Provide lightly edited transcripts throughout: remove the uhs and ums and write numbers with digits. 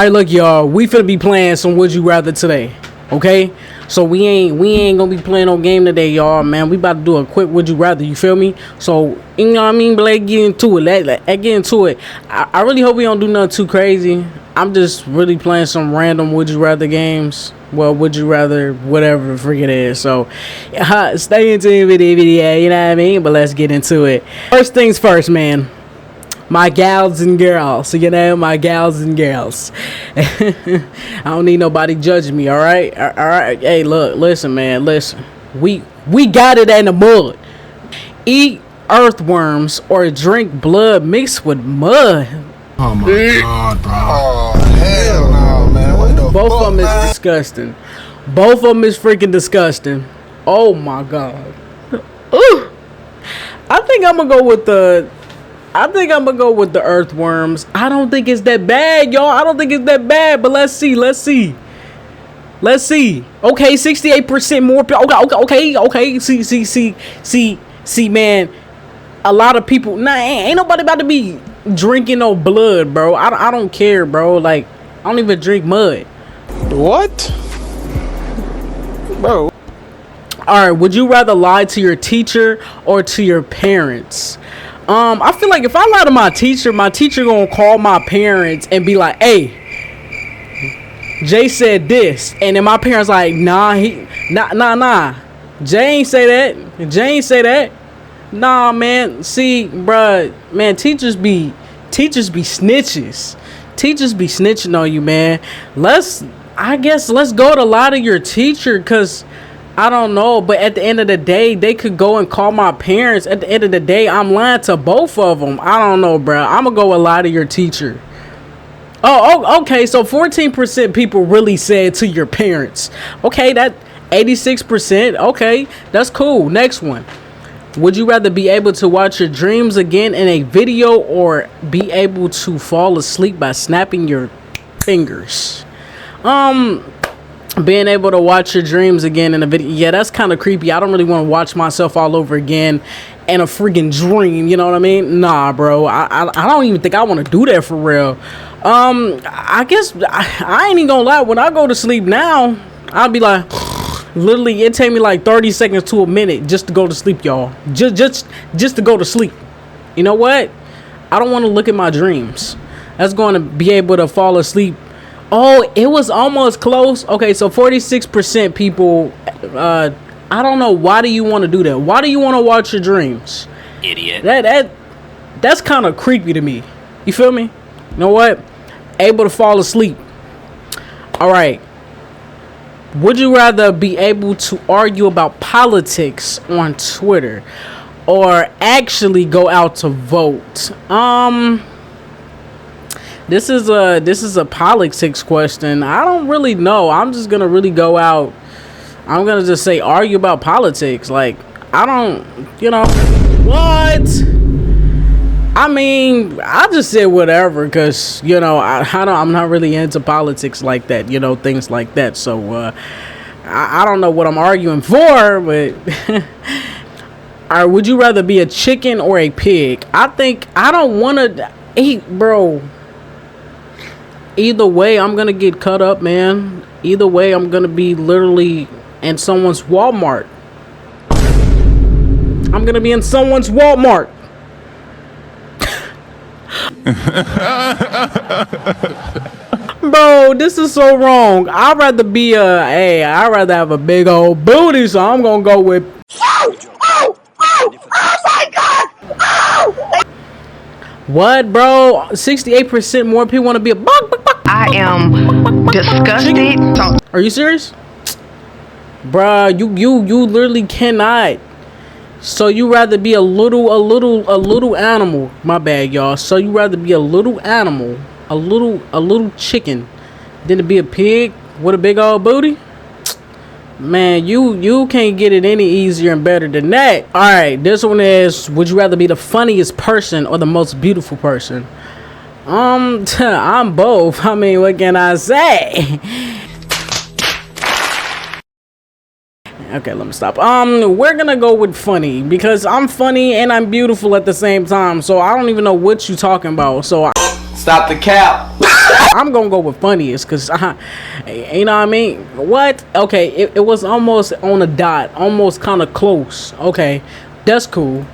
Alright, look, y'all. We finna be playing some Would You Rather today. Okay? So we ain't gonna be playing no game today, y'all, man. We about to do a quick Would You Rather, you feel me? So, you know what I mean? But let's get into it. Let's get into it. I really hope we don't do nothing too crazy. I'm just really playing some random Would You Rather games. Well, Would You Rather, whatever the freak it is. So, stay into the video, you know what I mean? But let's get into it. First things first, man. My gals and girls, you know, my gals and girls. I don't need nobody judging me, all right? All right. Hey, look, listen, man, listen. We got it in the mud. Eat earthworms or drink blood mixed with mud. Oh my God, bro. Oh, hell no, man. What the Both fuck, of them man? is disgusting. Both of them is freaking disgusting. Oh my God. Ooh. I think I'm gonna go with the earthworms. I don't think it's that bad, y'all. I don't think it's that bad, but let's see. Okay, 68% more people. Okay. See, man. A lot of people. Nah, ain't nobody about to be drinking no blood, bro. I don't care, bro. Like, I don't even drink mud. What? Bro. Alright, would you rather lie to your teacher or to your parents? I feel like if I lie to my teacher gonna call my parents and be like, hey, Jay said this, and then my parents like, nah. Jay ain't say that. Nah, man. See, bruh, man, teachers be snitches. Teachers be snitching on you, man. Let's go to lie to your teacher, cause I don't know, but at the end of the day, they could go and call my parents. At the end of the day, I'm lying to both of them. I don't know, bro. I'm gonna go and lie to your teacher. Oh, okay. So 14% people really said to your parents. Okay, that 86%. Okay, that's cool. Next one. Would you rather be able to watch your dreams again in a video or be able to fall asleep by snapping your fingers? Being able to watch your dreams again in a video, yeah, that's kind of creepy. I don't really want to watch myself all over again in a freaking dream, you know what I mean? Nah, bro, I don't even think I want to do that for real. I guess I ain't even gonna lie. When I go to sleep now, I'll be like, literally, it take me like 30 seconds to a minute just to go to sleep, y'all. Just to go to sleep. You know what? I don't want to look at my dreams. That's going to be able to fall asleep. Oh, it was almost close. Okay, so 46% people, I don't know. Why do you want to do that? Why do you want to watch your dreams? Idiot. That's kind of creepy to me. You feel me? You know what? Able to fall asleep. All right. Would you rather be able to argue about politics on Twitter or actually go out to vote? This is a politics question. I don't really know. I'm just gonna really go out. I'm gonna just say argue about politics. Like, I don't, what? I mean, I just said whatever because I'm not really into politics like that. Things like that. So I don't know what I'm arguing for, but. All right, would you rather be a chicken or a pig? I think I don't want to eat, bro. Either way, I'm gonna get cut up, man. Either way, I'm gonna be literally in someone's Walmart. I'm gonna be in someone's Walmart. Bro, this is so wrong. I'd rather have a big old booty, so I'm gonna go with. Oh my God! Oh! What, bro? 68% more people want to be a buck. I am disgusted. Are you serious? Bruh, you literally cannot. So you rather be a little animal. My bad, y'all. So you rather be a little animal, a little chicken, than to be a pig with a big old booty? Man, you can't get it any easier and better than that. All right, this one is: would you rather be the funniest person or the most beautiful person? I'm both. I mean, what can I say? Okay, let me stop. We're gonna go with funny because I'm funny and I'm beautiful at the same time. So I don't even know what you talking about. So Stop the cap. I'm gonna go with funniest because you know what I mean. What? Okay, it was almost on a dot, almost kind of close. Okay, that's cool.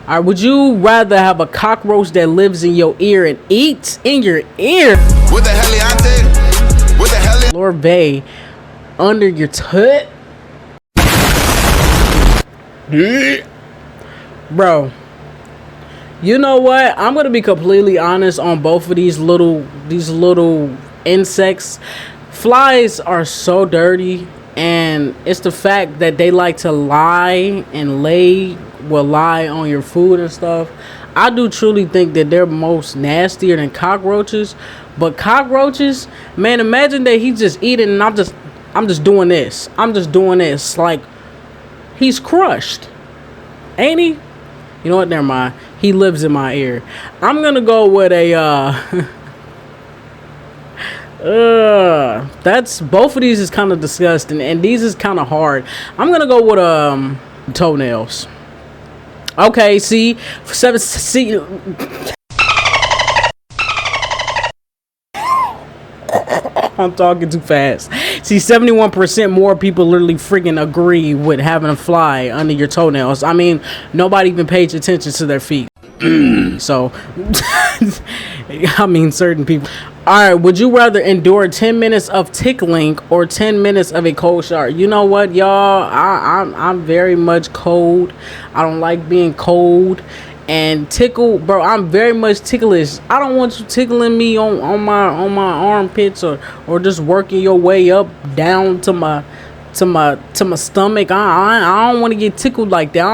All right, would you rather have a cockroach that lives in your ear and eats in your ear? What the hell, What the hell? Lord Bay under your tut? Bro, you know what? I'm gonna be completely honest on both of these little insects. Flies are so dirty, and it's the fact that they like to lie and lie on your food and stuff. I do truly think that they're most nastier than cockroaches. But cockroaches, man, imagine that he's just eating and I'm just doing this. I'm just doing this. Like, he's crushed. Ain't he? You know what? Never mind. He lives in my ear. I'm gonna go with a that's both of these is kind of disgusting, and these is kind of hard. I'm gonna go with toenails. Okay, see, I'm talking too fast. See, 71% more people literally freaking agree with having a fly under your toenails. I mean, nobody even pays attention to their feet. So, I mean, certain people. All right, would you rather endure 10 minutes of tickling or 10 minutes of a cold shower? You know what, y'all? I'm very much cold. I don't like being cold. And tickle, bro, I'm very much ticklish. I don't want you tickling me on my armpits or just working your way up down to my stomach. I don't want to get tickled like that.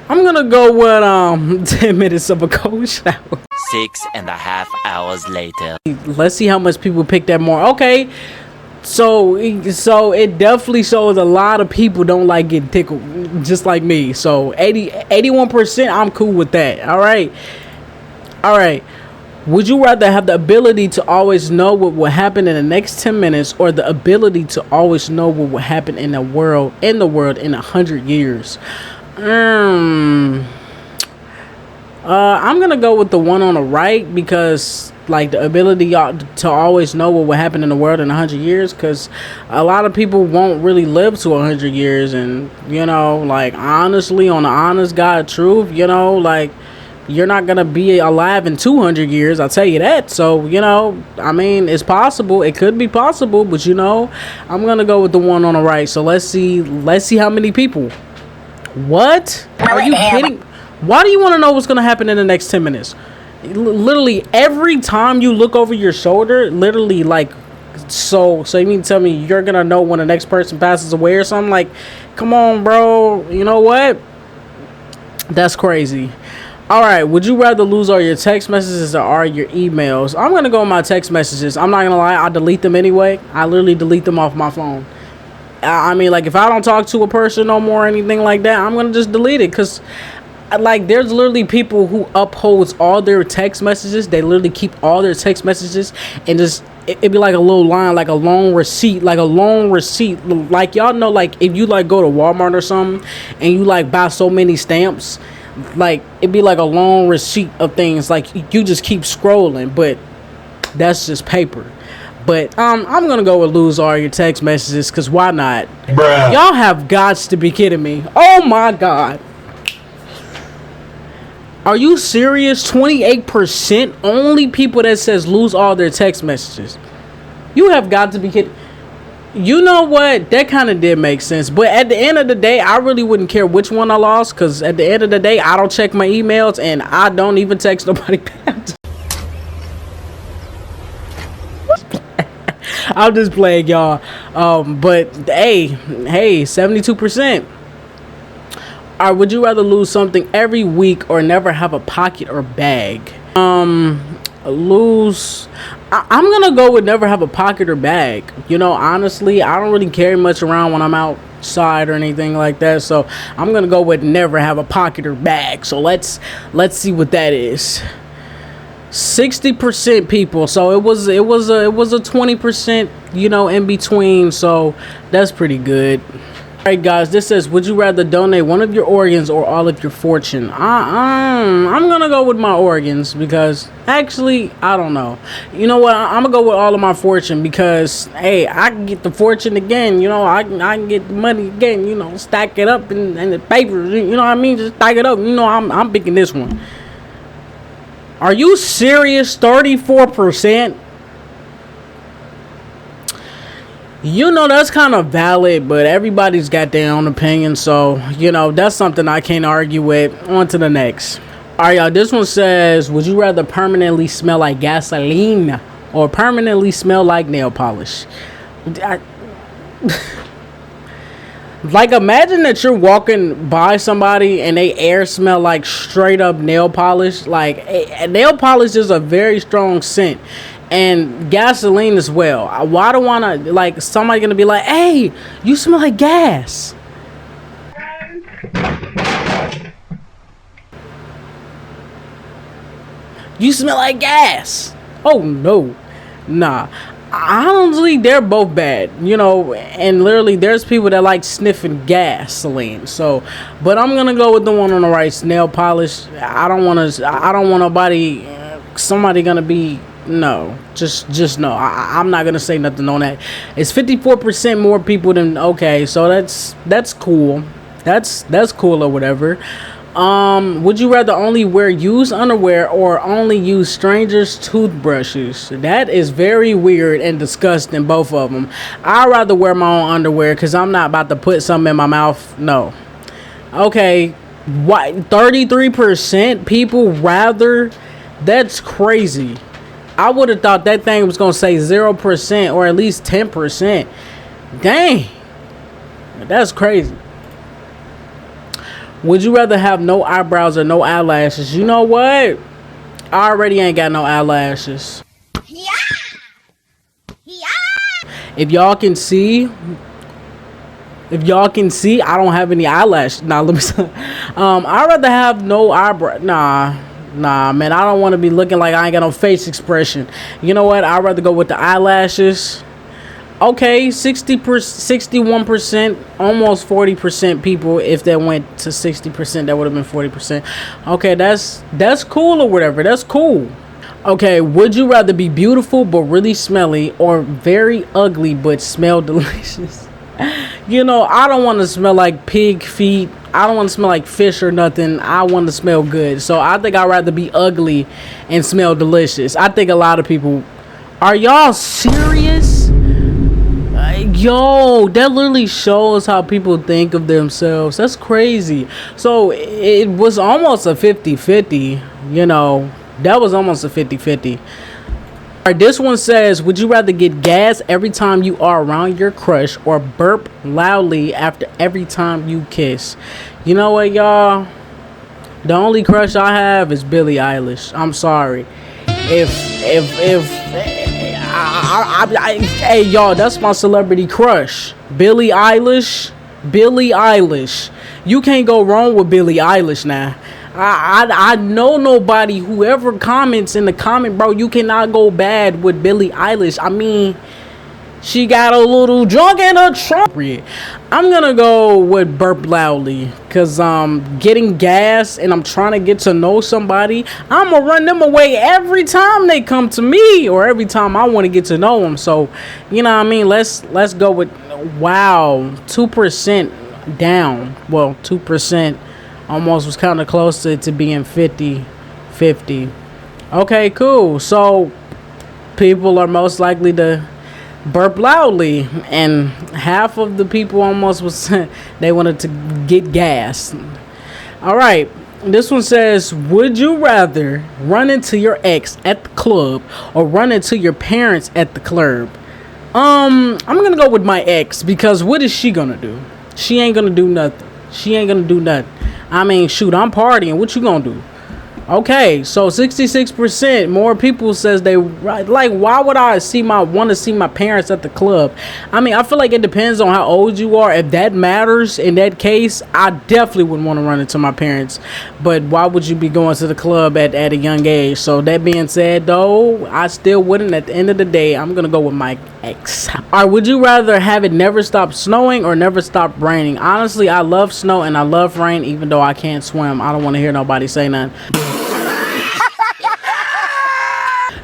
I'm gonna go with 10 minutes of a cold shower. 6.5 hours later. Let's see how much people pick that more. Okay. So it definitely shows a lot of people don't like getting tickled, just like me. So 81%, I'm cool with that. All right. Would you rather have the ability to always know what will happen in the next 10 minutes, or the ability to always know what will happen in the world in 100 years? I'm gonna go with the one on the right, because like the ability to always know what will happen in the world in 100 years, because a lot of people won't really live to 100 years. And you know, like, honestly, on the honest God truth, you know, like, you're not gonna be alive in 200 years, I'll tell you that. So, you know, I mean, it's possible, it could be possible, but you know, I'm gonna go with the one on the right. So let's see how many people. What? Are you kidding? Why do you want to know what's gonna happen in the next 10 minutes? Literally every time you look over your shoulder, literally, like, so you mean to tell me you're gonna know when the next person passes away or something? Like, come on, bro. You know what? That's crazy. All right, would you rather lose all your text messages or your emails? I'm gonna go with my text messages. I'm not gonna lie, I delete them anyway. I literally delete them off my phone. I mean, like, if I don't talk to a person no more or anything like that, I'm gonna just delete it. Because, like, there's literally people who upholds all their text messages. They literally keep all their text messages, and just it'd be like a little line, like a long receipt, like y'all know, like, if you like go to Walmart or something and you like buy so many stamps, like, it'd be like a long receipt of things, like, you just keep scrolling, but that's just paper. But I'm gonna go with lose all your text messages, because why not? Bruh. Y'all have got to be kidding me. Oh my god. Are you serious? 28% only people that says lose all their text messages. You have got to be kidding. You know what? That kind of did make sense. But at the end of the day, I really wouldn't care which one I lost, because at the end of the day, I don't check my emails and I don't even text nobody back. I'm just playing, y'all. But hey, 72%. All right, would you rather lose something every week or never have a pocket or bag? Lose. I'm gonna go with never have a pocket or bag. You know, honestly, I don't really carry much around when I'm outside or anything like that. So I'm gonna go with never have a pocket or bag. So let's see what that is. 60% people. So it was a 20%, you know, in between. So that's pretty good. Alright guys, this says, would you rather donate one of your organs or all of your fortune? I'm gonna go with my organs because actually, I don't know. You know what? I'm gonna go with all of my fortune because, hey, I can get the fortune again. You know, I can get the money again. You know, stack it up in the papers. You know what I mean? Just stack it up. You know, I'm picking this one. Are you serious? 34%? You know, that's kind of valid, but everybody's got their own opinion, so, you know, that's something I can't argue with. On to the next. Alright, y'all, this one says, would you rather permanently smell like gasoline or permanently smell like nail polish? Like, imagine that you're walking by somebody and they air smell like straight up nail polish. Like, nail polish is a very strong scent. And gasoline as well. Why do I wanna, like, somebody gonna be like, hey, you smell like gas? You smell like gas. Oh no. Nah. Honestly, they're both bad, you know, and literally there's people that like sniffing gasoline. So, but I'm gonna go with the one on the right, nail polish. I don't want nobody, somebody gonna be, no, just no. I'm not gonna say nothing on that. It's 54% more people than, okay, so that's cool. That's cool or whatever. Would you rather only wear used underwear or only use strangers' toothbrushes? That is very weird and disgusting, both of them. I'd rather wear my own underwear because I'm not about to put something in my mouth. No. Okay, what? 33% people rather? That's crazy. I would have thought that thing was going to say 0% or at least 10%. Dang. That's crazy. Would you rather have no eyebrows or no eyelashes? You know what? I already ain't got no eyelashes. Yeah. If y'all can see, I don't have any eyelashes. Nah, let me see. I'd rather have no eyebrow. Nah, man, I don't want to be looking like I ain't got no face expression. You know what? I'd rather go with the eyelashes. Okay, 61%, almost 40% people. If that went to 60%, that would have been 40%. Okay, that's cool or whatever. That's cool. Okay, would you rather be beautiful but really smelly or very ugly but smell delicious? You know, I don't want to smell like pig feet. I don't want to smell like fish or nothing. I want to smell good. So I think I'd rather be ugly and smell delicious. I think a lot of people... Are y'all serious? Yo, that literally shows how people think of themselves. That's crazy. So it was almost a 50-50. You know, that was almost a 50-50. Alright, this one says, would you rather get gas every time you are around your crush or burp loudly after every time you kiss? You know what, y'all? The only crush I have is Billie Eilish. I'm sorry. Hey, y'all, that's my celebrity crush. Billie Eilish. You can't go wrong with Billie Eilish now. I know nobody, whoever comments in the comment, bro, you cannot go bad with Billie Eilish. I mean, she got a little drunk in her trunk. I'm gonna go with burp loudly because getting gas and I'm trying to get to know somebody, I'm gonna run them away every time they come to me or every time I want to get to know them. So, you know what I mean? Let's go with, wow, 2% down. Well, 2% almost was kind of close to being 50-50. Okay, cool. So people are most likely to burp loudly, and half of the people almost was they wanted to get gas. All right, this one says, would you rather run into your ex at the club or run into your parents at the club? I'm gonna go with my ex because what is she gonna do? She ain't gonna do nothing. I mean, shoot, I'm partying. What you gonna do? Okay, so 66% more people says they like. Why would I want to see my parents at the club? I mean, I feel like it depends on how old you are. If that matters, in that case, I definitely wouldn't want to run into my parents. But why would you be going to the club at a young age? So that being said, though, I still wouldn't. At the end of the day, I'm gonna go with my ex. All right, would you rather have it never stop snowing or never stop raining? Honestly, I love snow and I love rain, even though I can't swim. I don't want to hear nobody say nothing.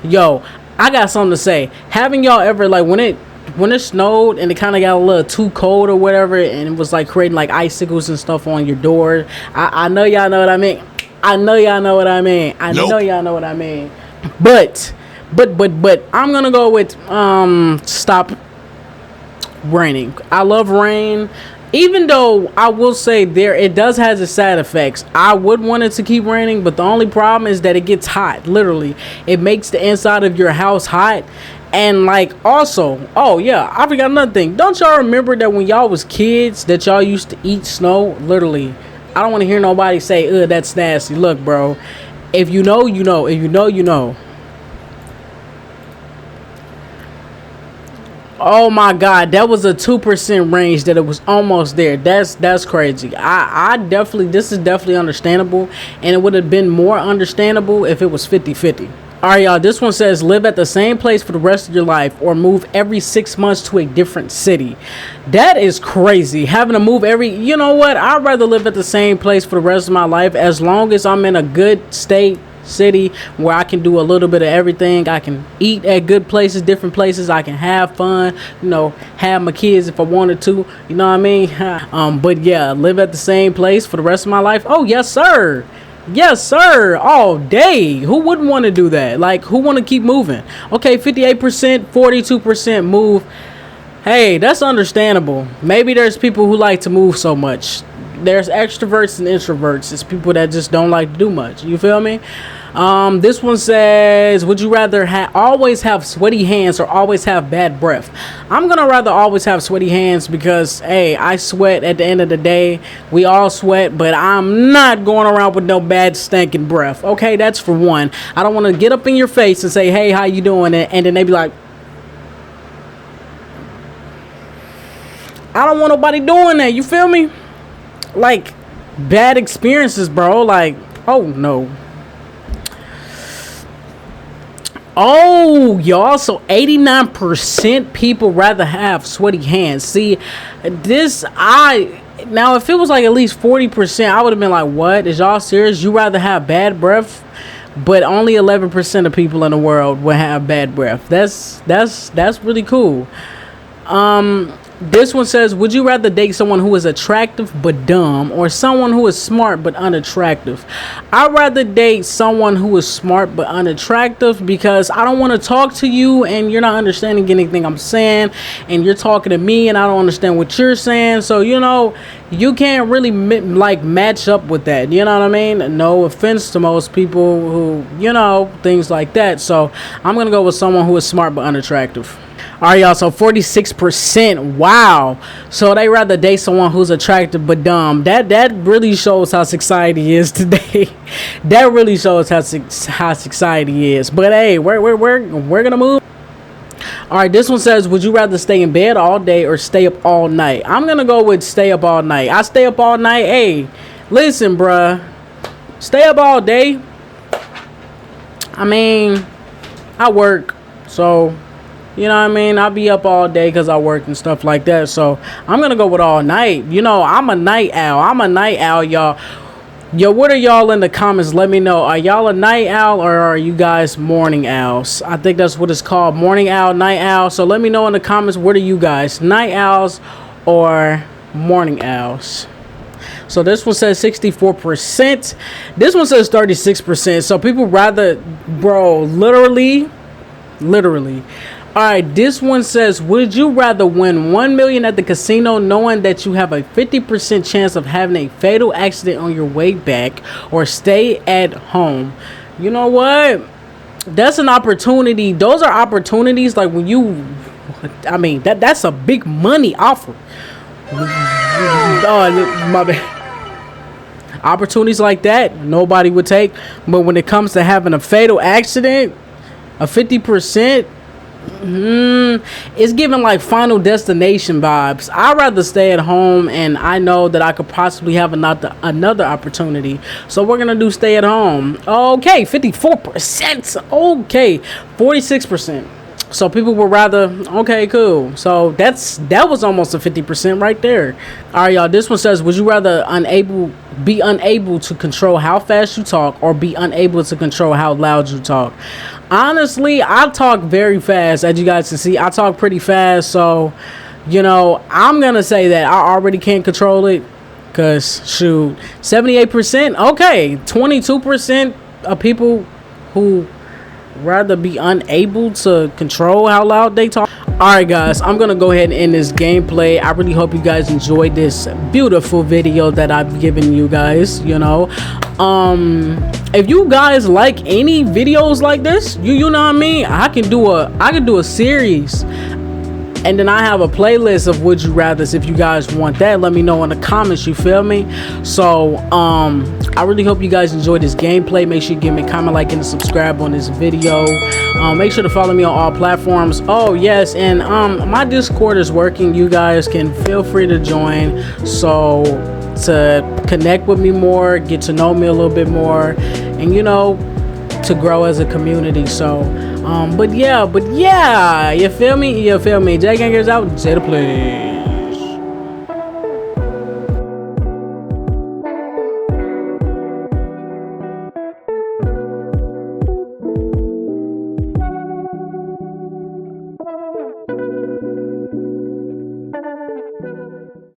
Yo, I got something to say. Haven't y'all ever, like, when it snowed and it kind of got a little too cold or whatever, and it was like creating like icicles and stuff on your door? I know y'all know what I mean. I know y'all know what I mean. I know y'all know what I mean. But I'm gonna go with stop raining. I love rain. Even though I will say it does has its side effects. I would want it to keep raining, but the only problem is that it gets hot. Literally, it makes the inside of your house hot. And like, also, oh yeah, I forgot another thing. Don't y'all remember that when y'all was kids that y'all used to eat snow? Literally, I don't want to hear nobody say, ugh, that's nasty. Look, bro, if you know, you know. If you know, you know. Oh my God, that was a 2% range that it was almost there. That's crazy. I definitely, this is definitely understandable, and it would have been more understandable if it was 50-50. All right, y'all, this one says live at the same place for the rest of your life or move every 6 months to a different city. That is crazy. Having to move you know what? I'd rather live at the same place for the rest of my life as long as I'm in a good city where I can do a little bit of everything. I can eat at good places, different places. I can have fun, you know, have my kids if I wanted to, you know what I mean? But yeah, live at the same place for the rest of my life. Oh yes sir, yes sir, all day. Who wouldn't want to do that? Like, who want to keep moving? Okay, 58%, 42% move. Hey, that's understandable. Maybe there's people who like to move so much. There's extroverts and introverts. It's people that just don't like to do much. You feel me? This one says, would you rather always have sweaty hands or always have bad breath? I'm gonna rather always have sweaty hands because, hey, I sweat at the end of the day. We all sweat, but I'm not going around with no bad stinking breath. Okay, that's for one. I don't want to get up in your face and say, hey, how you doing? And then they be like, I don't want nobody doing that. You feel me? Like, bad experiences, bro. Like, oh no. Oh, y'all, so 89% people rather have sweaty hands. See, now if it was like at least 40%, I would have been like, what? Is y'all serious? You rather have bad breath? But only 11% of people in the world will have bad breath. That's really cool. This one says, would you rather date someone who is attractive but dumb or someone who is smart but unattractive? I'd rather date someone who is smart but unattractive because I don't want to talk to you and you're not understanding anything I'm saying, and you're talking to me and I don't understand what you're saying. So, you know, you can't really match up with that. You know what I mean? No offense to most people who, you know, things like that. So I'm going to go with someone who is smart but unattractive. All right, y'all, so 46%. Wow. So they rather date someone who's attractive but dumb. That really shows how society is today. That really shows how society is. But hey, we're gonna move. All right, this one says, would you rather stay in bed all day or stay up all night? I'm gonna go with stay up all night. I stay up all night. Hey, listen, bruh, stay up all day. I mean, I work, so you know what I mean? I'll be up all day because I work and stuff like that. So I'm going to go with all night. You know, I'm a night owl, y'all. Yo, what are y'all in the comments? Let me know. Are y'all a night owl or are you guys morning owls? I think that's what it's called. Morning owl, night owl. So let me know in the comments. What are you guys? Night owls or morning owls? So this one says 64%. This one says 36%. So people rather, bro, literally. All right, this one says, would you rather win $1 million at the casino knowing that you have a 50% chance of having a fatal accident on your way back, or stay at home? You know what? That's an opportunity. Those are opportunities like when you, I mean, that's a big money offer. Oh, my bad. Opportunities like that, nobody would take. But when it comes to having a fatal accident, a 50%, it's giving like Final Destination vibes. I'd rather stay at home, and I know that I could possibly have another opportunity. So we're gonna do stay at home. Okay, 54%. Okay, 46%. So people would rather. Okay, cool. So that was almost a 50% right there. All right, y'all. This one says, would you rather be unable to control how fast you talk, or be unable to control how loud you talk? Honestly, I talk very fast. As you guys can see, I talk pretty fast. So, I'm gonna say that I already can't control it. Cause shoot, 78%. Okay, 22% of people who rather be unable to control how loud they talk. Alright guys, I'm gonna go ahead and end this gameplay. I really hope you guys enjoyed this beautiful video that I've given you guys. If you guys like any videos like this, you know what I mean, I can do a series, and then I have a playlist of would you rathers. If you guys want that, let me know in the comments, you feel me? So I really hope you guys enjoyed this gameplay. Make sure you give me a comment, like, and subscribe on this video. Make sure to follow me on all platforms. Oh yes, and my Discord is working. You guys can feel free to join, so to connect with me more, get to know me a little bit more, and to grow as a community. So but yeah, you feel me? Jay Gang is out. JaydatPlayz.